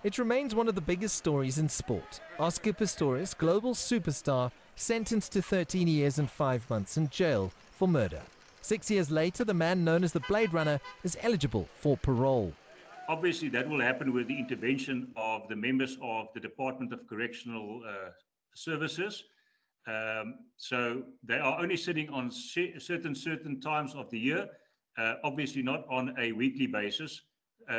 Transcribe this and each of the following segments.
It remains one of the biggest stories in sport. Oscar Pistorius, global superstar, sentenced to 13 years and 5 months in jail for murder. 6 years later, the man known as the Blade Runner is eligible for parole. Obviously, that will happen with the intervention of the members of the Department of Correctional Services. So they are only sitting on certain times of the year, obviously not on a weekly basis.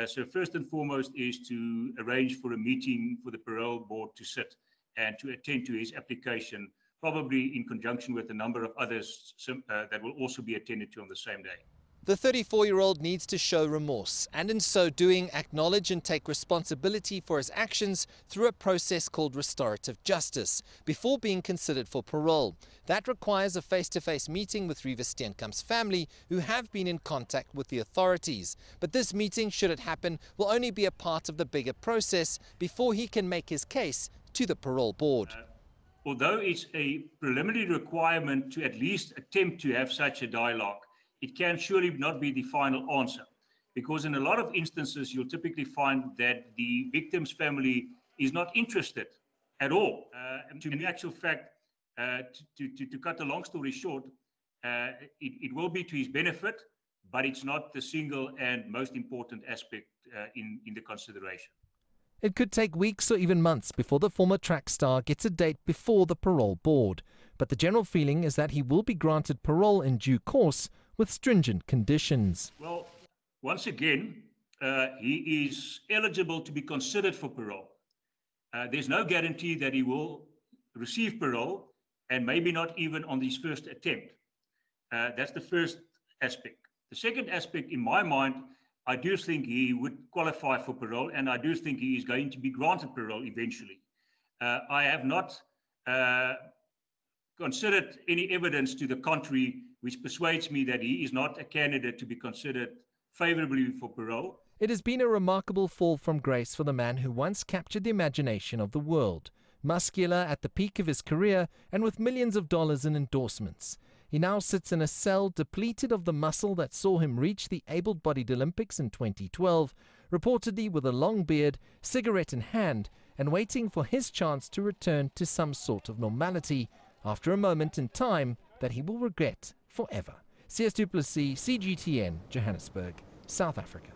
So first and foremost is to arrange for a meeting for the parole board to sit and to attend to his application, probably in conjunction with a number of others that will also be attended to on the same day. The 34-year-old needs to show remorse and in so doing acknowledge and take responsibility for his actions through a process called restorative justice before being considered for parole. That requires a face-to-face meeting with Reeva Steenkamp's family, who have been in contact with the authorities. But this meeting, should it happen, will only be a part of the bigger process before he can make his case to the parole board. Although it's a preliminary requirement to at least attempt to have such a dialogue, it can surely not be the final answer, because in a lot of instances, you'll typically find that the victim's family is not interested at all. And in actual fact, to cut the long story short, it will be to his benefit, but it's not the single and most important aspect in the consideration. It could take weeks or even months before the former track star gets a date before the parole board. But the general feeling is that he will be granted parole in due course with stringent conditions. Well, once again, he is eligible to be considered for parole. There's no guarantee that he will receive parole, and maybe not even on his first attempt. That's the first aspect. The second aspect, in my mind, I do think he would qualify for parole, and I do think he is going to be granted parole eventually. I have not considered any evidence to the contrary which persuades me that he is not a candidate to be considered favorably for parole. It has been a remarkable fall from grace for the man who once captured the imagination of the world. Muscular at the peak of his career and with millions of dollars in endorsements. He now sits in a cell depleted of the muscle that saw him reach the able-bodied Olympics in 2012, reportedly with a long beard, cigarette in hand, and waiting for his chance to return to some sort of normality after a moment in time that he will regret forever. Sias, Plessis, CGTN, Johannesburg, South Africa.